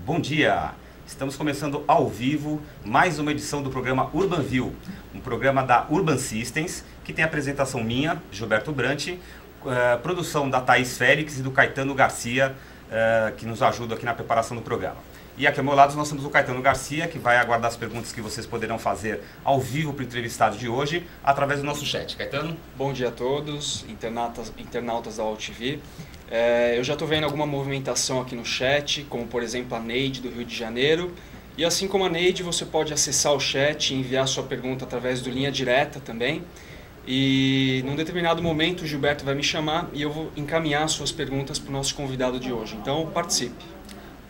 Bom dia! Estamos começando ao vivo mais uma edição do programa UrbanView, um programa da Urban Systems, que tem a apresentação minha, Gilberto Brant, produção da Thaís Félix e do Caetano Garcia, que nos ajuda aqui na preparação do programa. E aqui ao meu lado nós temos o Caetano Garcia, que vai aguardar as perguntas que vocês poderão fazer ao vivo para o entrevistado de hoje, através do nosso chat. Caetano? Bom dia a todos, internautas da UOL-TV. Eu já estou vendo alguma movimentação aqui no chat, como por exemplo a Neide do Rio de Janeiro. E assim como a Neide, você pode acessar o chat e enviar sua pergunta através do Linha Direta também. E num determinado momento o Gilberto vai me chamar e eu vou encaminhar suas perguntas para o nosso convidado de hoje. Então participe.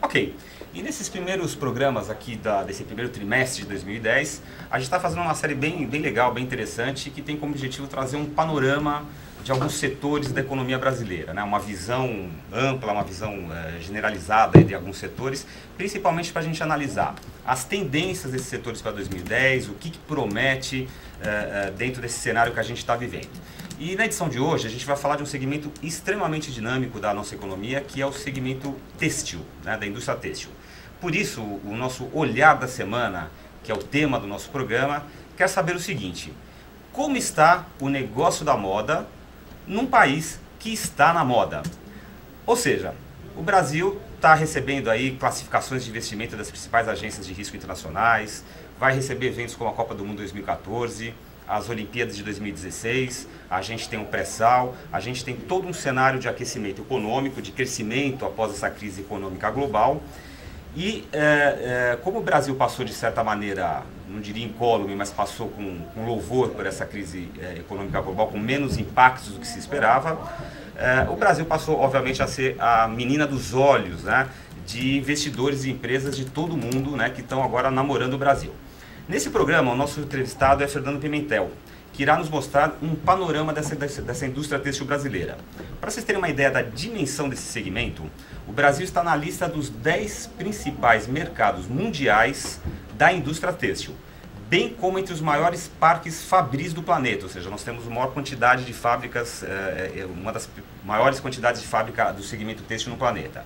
Ok. E nesses primeiros programas aqui desse primeiro trimestre de 2010, a gente está fazendo uma série bem legal, bem interessante, que tem como objetivo trazer um panorama de alguns setores da economia brasileira, né? Uma visão ampla, uma visão generalizada de alguns setores, principalmente para a gente analisar as tendências desses setores para 2010, o que promete dentro desse cenário que a gente está vivendo. E na edição de hoje a gente vai falar de um segmento extremamente dinâmico da nossa economia, que é o segmento têxtil, né, da indústria têxtil. Por isso, o nosso olhar da semana, que é o tema do nosso programa, quer saber o seguinte: como está o negócio da moda num país que está na moda? Ou seja, o Brasil está recebendo aí classificações de investimento das principais agências de risco internacionais, vai receber eventos como a Copa do Mundo 2014, as Olimpíadas de 2016, a gente tem um pré-sal, a gente tem todo um cenário de aquecimento econômico, de crescimento após essa crise econômica global. E como o Brasil passou de certa maneira, não diria incólume, mas passou com louvor por essa crise econômica global, com menos impactos do que se esperava, o Brasil passou obviamente a ser a menina dos olhos, né, de investidores e empresas de todo mundo, né, que estão agora namorando o Brasil. Nesse programa, o nosso entrevistado é Fernando Pimentel, que irá nos mostrar um panorama dessa indústria têxtil brasileira. Para vocês terem uma ideia da dimensão desse segmento, o Brasil está na lista dos 10 principais mercados mundiais da indústria têxtil, bem como entre os maiores parques fabris do planeta, ou seja, nós temos a maior quantidade de fábricas, uma das maiores quantidades de fábrica do segmento têxtil no planeta.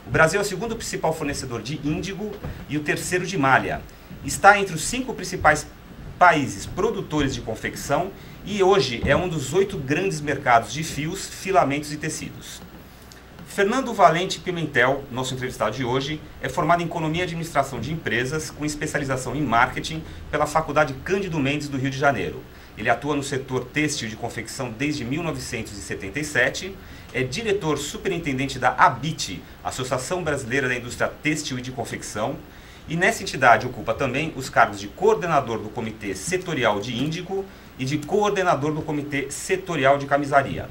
O Brasil é o segundo principal fornecedor de índigo e o terceiro de malha. Está entre os 5 principais países produtores de confecção e hoje é um dos 8 grandes mercados de fios, filamentos e tecidos. Fernando Valente Pimentel, nosso entrevistado de hoje, é formado em Economia e Administração de Empresas, com especialização em Marketing pela Faculdade Cândido Mendes do Rio de Janeiro. Ele atua no setor têxtil de confecção desde 1977, é diretor superintendente da ABIT, Associação Brasileira da Indústria Têxtil e de Confecção, e nessa entidade ocupa também os cargos de coordenador do Comitê Setorial de Índigo e de coordenador do Comitê Setorial de Camisaria.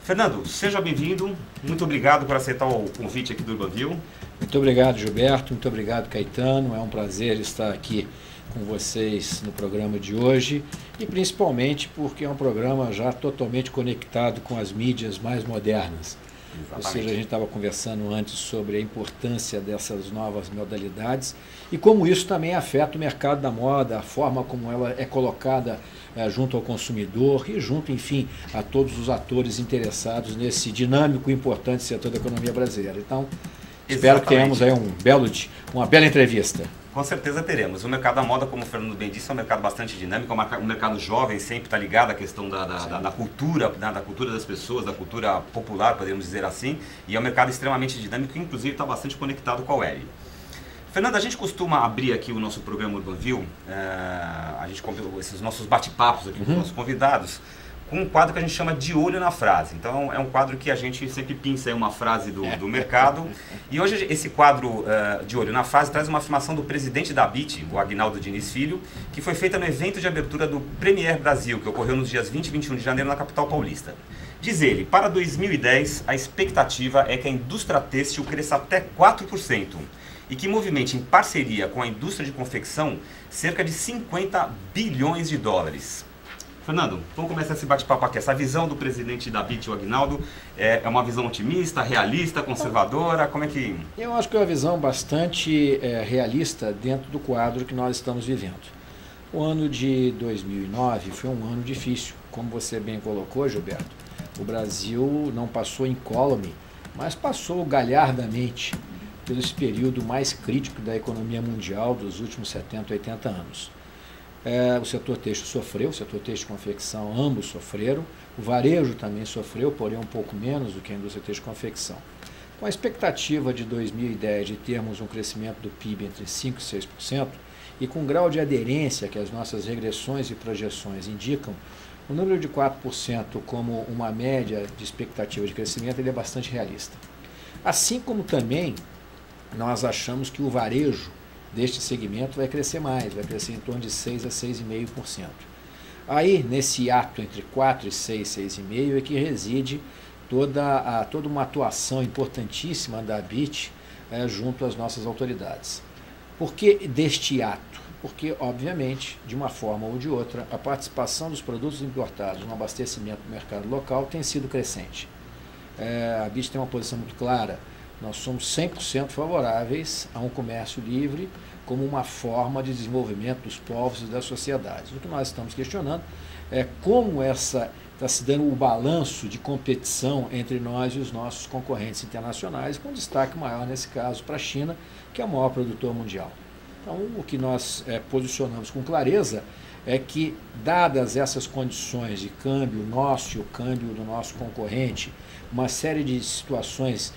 Fernando, seja bem-vindo, muito obrigado por aceitar o convite aqui do UrbanView. Muito obrigado, Gilberto, muito obrigado, Caetano, é um prazer estar aqui com vocês no programa de hoje e principalmente porque é um programa já totalmente conectado com as mídias mais modernas. Exatamente. Ou seja, a gente estava conversando antes sobre a importância dessas novas modalidades e como isso também afeta o mercado da moda, a forma como ela é colocada junto ao consumidor e junto, enfim, a todos os atores interessados nesse dinâmico e importante setor da economia brasileira. Então, espero que tenhamos aí uma bela entrevista. Com certeza teremos. O mercado da moda, como o Fernando bem disse, é um mercado bastante dinâmico, é um mercado jovem, sempre está ligado à questão da cultura, da cultura das pessoas, da cultura popular, podemos dizer assim, e é um mercado extremamente dinâmico, que inclusive está bastante conectado com a web. Fernando, a gente costuma abrir aqui o nosso programa UrbanView, esses nossos bate-papos aqui com os nossos convidados, com um quadro que a gente chama de olho na frase. Então é um quadro que a gente sempre pinça aí uma frase do mercado. E hoje esse quadro de olho na frase traz uma afirmação do presidente da ABIT, o Aguinaldo Diniz Filho, que foi feita no evento de abertura do Premier Brasil, que ocorreu nos dias 20 e 21 de janeiro na capital paulista. Diz ele, para 2010 a expectativa é que a indústria têxtil cresça até 4% e que movimente em parceria com a indústria de confecção cerca de 50 bilhões de dólares. Fernando, vamos começar esse bate-papo aqui. Essa visão do presidente da ABIT, o Aguinaldo, é uma visão otimista, realista, conservadora? Como é que... Eu acho que é uma visão bastante realista dentro do quadro que nós estamos vivendo. O ano de 2009 foi um ano difícil, como você bem colocou, Gilberto. O Brasil não passou incólume, mas passou galhardamente pelo esse período mais crítico da economia mundial dos últimos 70, 80 anos. O setor têxtil sofreu, o setor têxtil e confecção, ambos sofreram. O varejo também sofreu, porém um pouco menos do que a indústria têxtil e confecção. Com a expectativa de 2010 de termos um crescimento do PIB entre 5% e 6%, e com o grau de aderência que as nossas regressões e projeções indicam, o número de 4% como uma média de expectativa de crescimento ele é bastante realista. Assim como também nós achamos que o varejo deste segmento vai crescer mais, vai crescer em torno de 6% a 6,5%. Aí, nesse ato entre 4 e 6, 6,5%, é que reside toda uma atuação importantíssima da ABIT junto às nossas autoridades. Por que deste ato? Porque, obviamente, de uma forma ou de outra, a participação dos produtos importados no abastecimento do mercado local tem sido crescente. A ABIT tem uma posição muito clara. Nós somos 100% favoráveis a um comércio livre como uma forma de desenvolvimento dos povos e das sociedades. O que nós estamos questionando é como está se dando o balanço de competição entre nós e os nossos concorrentes internacionais, com destaque maior, nesse caso, para a China, que é o maior produtor mundial. Então, o que nós posicionamos com clareza é que, dadas essas condições de câmbio nosso e o câmbio do nosso concorrente, uma série de situações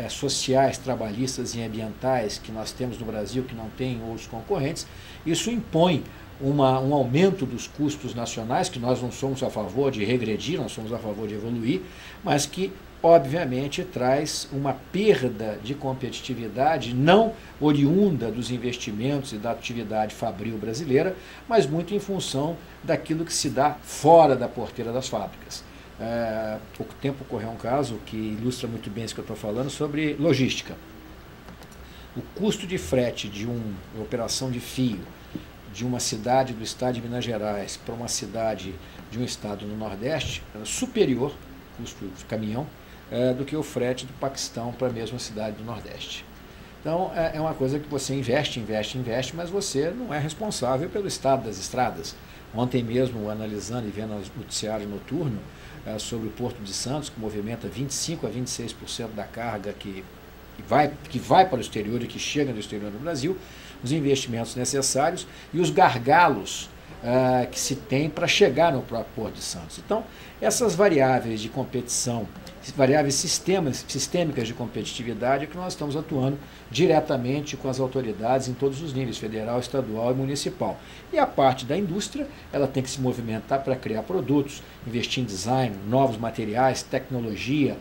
sociais, trabalhistas e ambientais que nós temos no Brasil que não tem em outros concorrentes, isso impõe um aumento dos custos nacionais, que nós não somos a favor de regredir, nós somos a favor de evoluir, mas que obviamente traz uma perda de competitividade não oriunda dos investimentos e da atividade fabril brasileira, mas muito em função daquilo que se dá fora da porteira das fábricas. Pouco tempo ocorreu um caso que ilustra muito bem isso que eu estou falando sobre logística. O custo de frete de uma operação de fio de uma cidade do estado de Minas Gerais para uma cidade de um estado no Nordeste é superior, custo de caminhão, do que o frete do Paquistão para a mesma cidade do Nordeste. Então, é uma coisa que você investe, mas você não é responsável pelo estado das estradas. Ontem mesmo, analisando e vendo o noticiário noturno sobre o Porto de Santos, que movimenta 25% a 26% da carga que vai para o exterior e que chega do exterior do Brasil, os investimentos necessários e os gargalos que se tem para chegar no próprio Porto de Santos. Então, essas variáveis de competição, variáveis sistêmicas de competitividade é que nós estamos atuando diretamente com as autoridades em todos os níveis, federal, estadual e municipal. E a parte da indústria, ela tem que se movimentar para criar produtos, investir em design, novos materiais, tecnologia,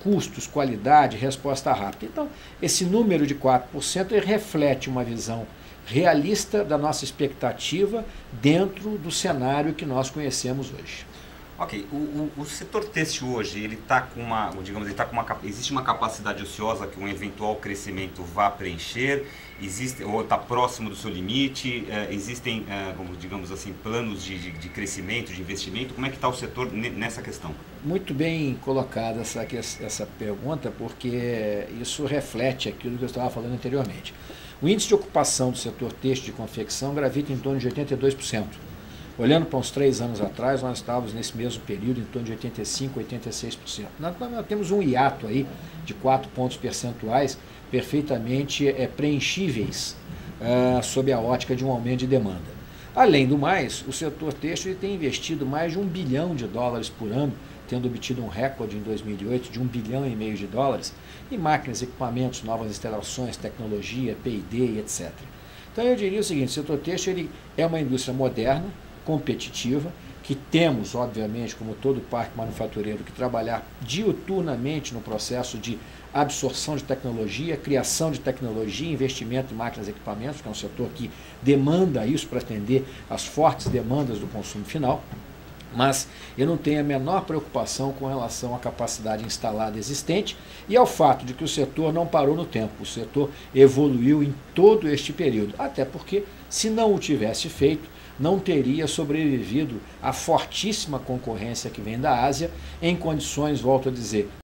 custos, qualidade, resposta rápida. Então, esse número de 4% ele reflete uma visão realista da nossa expectativa dentro do cenário que nós conhecemos hoje. Ok, o setor têxtil hoje, ele está com existe uma capacidade ociosa que um eventual crescimento vá preencher, ou está próximo do seu limite, existem, digamos assim, planos de crescimento, de investimento, como é que está o setor nessa questão? Muito bem colocada essa pergunta, porque isso reflete aquilo que eu estava falando anteriormente. O índice de ocupação do setor têxtil de confecção gravita em torno de 82%. Olhando para uns 3 anos atrás, nós estávamos nesse mesmo período em torno de 85%, 86%. Nós temos um hiato aí de 4 pontos percentuais perfeitamente preenchíveis sob a ótica de um aumento de demanda. Além do mais, o setor têxtil tem investido mais de $1 bilhão por ano, tendo obtido um recorde em 2008 de $1,5 bilhão de dólares, em máquinas, equipamentos, novas instalações, tecnologia, P&D e etc. Então eu diria o seguinte, o setor têxtil ele é uma indústria moderna, competitiva, que temos, obviamente, como todo parque manufatureiro, que trabalhar diuturnamente no processo de absorção de tecnologia, criação de tecnologia, investimento em máquinas e equipamentos, que é um setor que demanda isso para atender às fortes demandas do consumo final. Mas eu não tenho a menor preocupação com relação à capacidade instalada existente e ao fato de que o setor não parou no tempo, o setor evoluiu em todo este período, até porque, se não o tivesse feito, não teria sobrevivido à fortíssima concorrência que vem da Ásia em condições, volto a dizer,